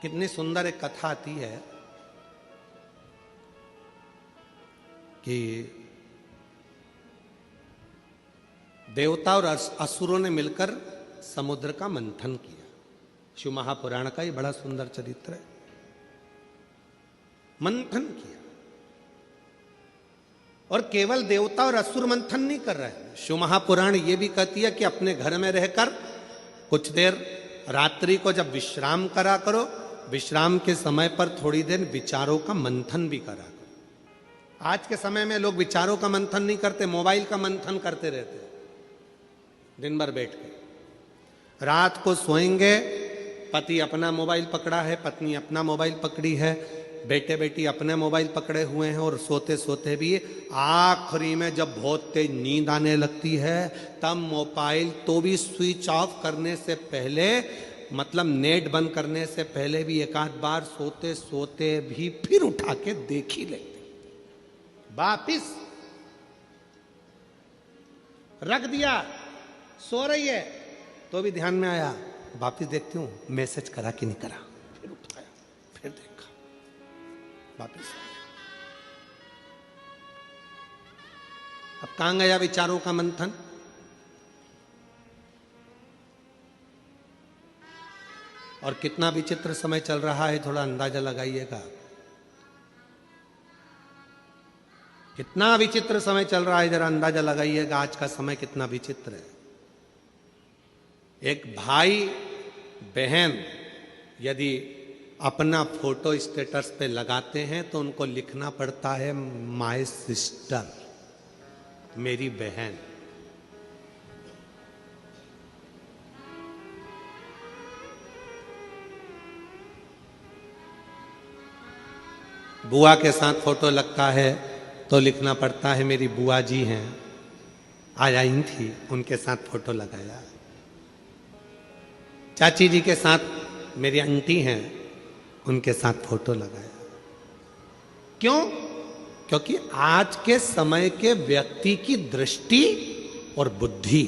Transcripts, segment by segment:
कितनी सुंदर एक कथा आती है कि देवता और असुरों ने मिलकर समुद्र का मंथन किया। शिव महापुराण का ये बड़ा सुंदर चरित्र है। मंथन किया और केवल देवता और असुर मंथन नहीं कर रहे हैं। शिव महापुराण ये भी कहती है कि अपने घर में रहकर कुछ देर रात्रि को जब विश्राम करा करो, विश्राम के समय पर थोड़ी देर विचारों का मंथन भी करा करो। आज के समय में लोग विचारों का मंथन नहीं करते, मोबाइल का मंथन करते रहते हैं दिन भर बैठ के। रात को सोएंगे, पति अपना मोबाइल पकड़ा है, पत्नी अपना मोबाइल पकड़ी है, बेटे बेटी अपने मोबाइल पकड़े हुए हैं और सोते सोते भी आखिरी में जब बहुत तेज नींद आने लगती है तब मोबाइल तो भी स्विच ऑफ करने से पहले, मतलब नेट बंद करने से पहले भी एक आध बार सोते सोते भी फिर उठा के देख ही लेते। वापिस रख दिया, सो रही है तो भी ध्यान में आया, वापिस देखती हूं मैसेज करा कि नहीं करा, फिर उठाया, फिर देखा, वापिस। अब कहां गया विचारों का मंथन? और कितना विचित्र समय चल रहा है, थोड़ा अंदाजा लगाइएगा। कितना विचित्र समय चल रहा है, जरा अंदाजा लगाइएगा आज का समय कितना विचित्र है। एक भाई बहन यदि अपना फोटो स्टेटस पे लगाते हैं तो उनको लिखना पड़ता है माय सिस्टर, मेरी बहन। बुआ के साथ फोटो लगता है तो लिखना पड़ता है मेरी बुआ जी हैं, आज आई थी, उनके साथ फोटो लगाया। चाची जी के साथ मेरी आंटी हैं, उनके साथ फोटो लगाया। क्यों? क्योंकि आज के समय के व्यक्ति की दृष्टि और बुद्धि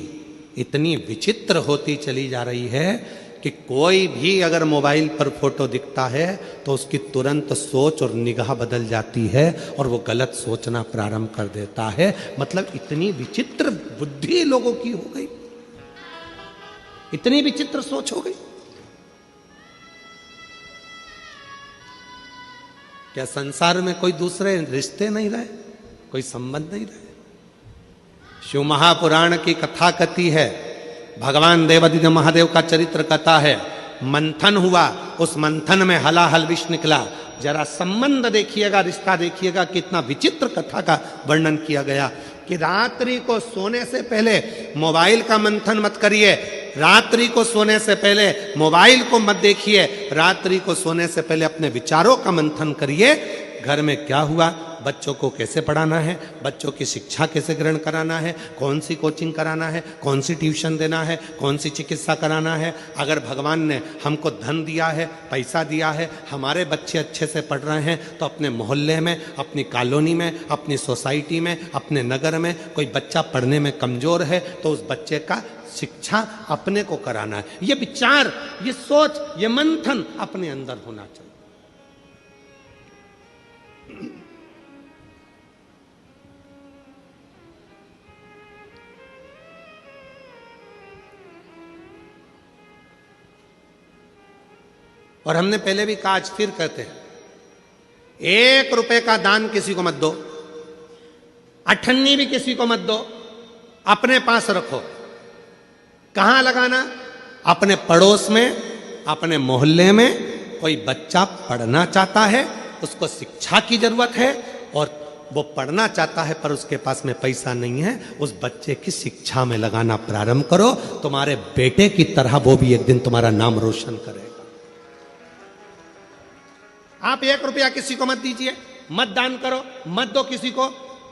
इतनी विचित्र होती चली जा रही है कि कोई भी अगर मोबाइल पर फोटो दिखता है तो उसकी तुरंत सोच और निगाह बदल जाती है और वो गलत सोचना प्रारंभ कर देता है। मतलब इतनी विचित्र बुद्धि लोगों की हो गई, इतनी विचित्र सोच हो गई। क्या संसार में कोई दूसरे रिश्ते नहीं रहे, कोई संबंध नहीं रहे? शिव महापुराण की कथा कथी है, भगवान देवादिदेव महादेव का चरित्र कथा है। मंथन हुआ, उस मंथन में हलाहल विष निकला। जरा संबंध देखिएगा, रिश्ता देखिएगा, कितना विचित्र कथा का वर्णन किया गया कि रात्रि को सोने से पहले मोबाइल का मंथन मत करिए, रात्रि को सोने से पहले मोबाइल को मत देखिए, रात्रि को सोने से पहले अपने विचारों का मंथन करिए। घर में क्या हुआ, बच्चों को कैसे पढ़ाना है, बच्चों की शिक्षा कैसे ग्रहण कराना है, कौन सी कोचिंग कराना है, कौन सी ट्यूशन देना है, कौन सी चिकित्सा कराना है। अगर भगवान ने हमको धन दिया है, पैसा दिया है, हमारे बच्चे अच्छे से पढ़ रहे हैं तो अपने मोहल्ले में, अपनी कॉलोनी में, अपनी सोसाइटी में, अपने नगर में कोई बच्चा पढ़ने में कमजोर है तो उस बच्चे का शिक्षा अपने को कराना है। ये विचार, ये सोच, ये मंथन अपने अंदर होना चाहिए। और हमने पहले भी कहा, आज फिर कहते हैं, 1 रुपए का दान किसी को मत दो, अठन्नी भी किसी को मत दो, अपने पास रखो। कहां लगाना? अपने पड़ोस में, अपने मोहल्ले में। कोई बच्चा पढ़ना चाहता है, उसको शिक्षा की जरूरत है और वो पढ़ना चाहता है पर उसके पास में पैसा नहीं है, उस बच्चे की शिक्षा में लगाना प्रारंभ करो। तुम्हारे बेटे की तरह वो भी एक दिन तुम्हारा नाम रोशन करेगा। आप 1 रुपया किसी को मत दीजिए, मत दान करो, मत दो किसी को।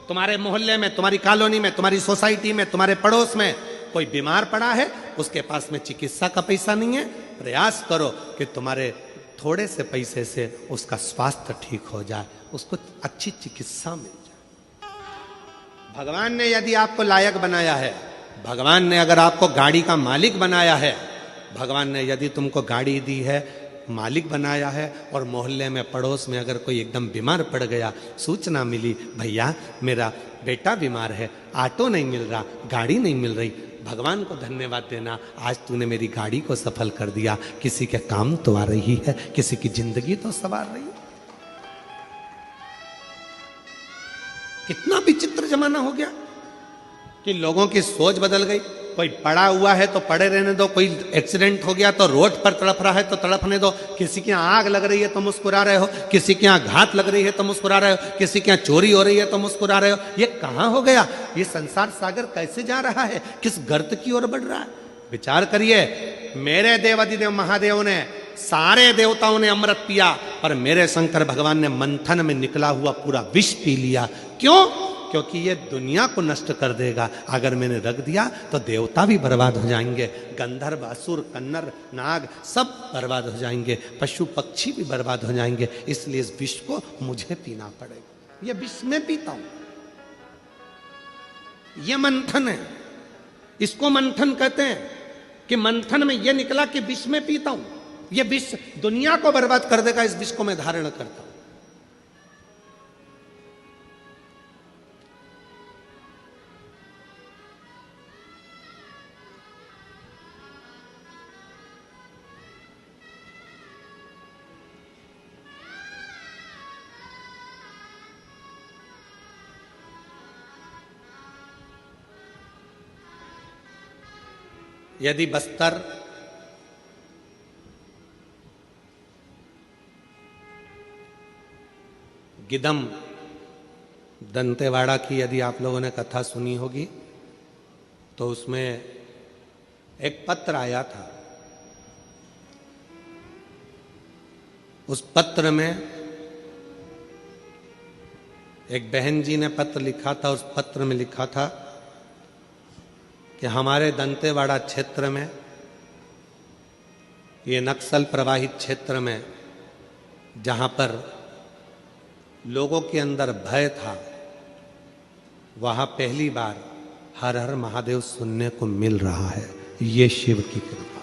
तुम्हारे मोहल्ले में, तुम्हारी कॉलोनी में, तुम्हारी सोसाइटी में, तुम्हारे पड़ोस में कोई बीमार पड़ा है, उसके पास में चिकित्सा का पैसा नहीं है, प्रयास करो कि तुम्हारे थोड़े से पैसे से उसका स्वास्थ्य ठीक हो जाए, उसको अच्छी चिकित्सा मिल जाए। भगवान ने यदि आपको लायक बनाया है, भगवान ने अगर आपको गाड़ी का मालिक बनाया है, भगवान ने यदि तुमको गाड़ी दी है, मालिक बनाया है। और मोहल्ले में पड़ोस में अगर कोई एकदम बीमार पड़ गया, सूचना मिली भैया मेरा बेटा बीमार है, ऑटो नहीं मिल रहा, गाड़ी नहीं मिल रही, भगवान को धन्यवाद देना, आज तूने मेरी गाड़ी को सफल कर दिया, किसी के काम तो आ रही है, किसी की जिंदगी तो संवार रही है। कितना विचित्र जमाना हो गया कि लोगों की सोच बदल गई। कोई पड़ा हुआ है तो पड़े रहने दो, कोई एक्सीडेंट हो गया तो रोड पर तड़प रहा है तो तड़पने दो, किसी के यहाँ आग लग रही है तो मुस्कुरा रहे हो, किसी के यहाँ घात लग रही है तो मुस्कुरा रहे हो, किसी के यहाँ चोरी हो रही है तो मुस्कुरा रहे हो। ये कहाँ हो गया? ये संसार सागर कैसे जा रहा है? किस गर्त की ओर बढ़ रहा है? विचार करिए। मेरे देवाधिदेव महादेव ने, सारे देवताओं ने अमृत पिया, पर मेरे शंकर भगवान ने मंथन में निकला हुआ पूरा विष पी लिया। क्यों? क्योंकि ये दुनिया को नष्ट कर देगा। अगर मैंने रख दिया तो देवता भी बर्बाद हो जाएंगे, गंधर्व असुर कन्नर नाग सब बर्बाद हो जाएंगे, पशु पक्षी भी बर्बाद हो जाएंगे। इसलिए इस विष को मुझे पीना पड़ेगा। ये विष मैं पीता हूं, ये मंथन है, इसको मंथन कहते हैं कि मंथन में यह निकला कि विष में पीता हूं। यह विष दुनिया को बर्बाद कर देगा, इस विष को मैं धारण करता हूं। यदि बस्तर गिदम दंतेवाड़ा की यदि आप लोगों ने कथा सुनी होगी तो उसमें एक पत्र आया था। उस पत्र में एक बहन जी ने पत्र लिखा था। उस पत्र में लिखा था कि हमारे दंतेवाड़ा क्षेत्र में, ये नक्सल प्रवाहित क्षेत्र में, जहां पर लोगों के अंदर भय था, वहां पहली बार हर हर महादेव सुनने को मिल रहा है। ये शिव की कृपा।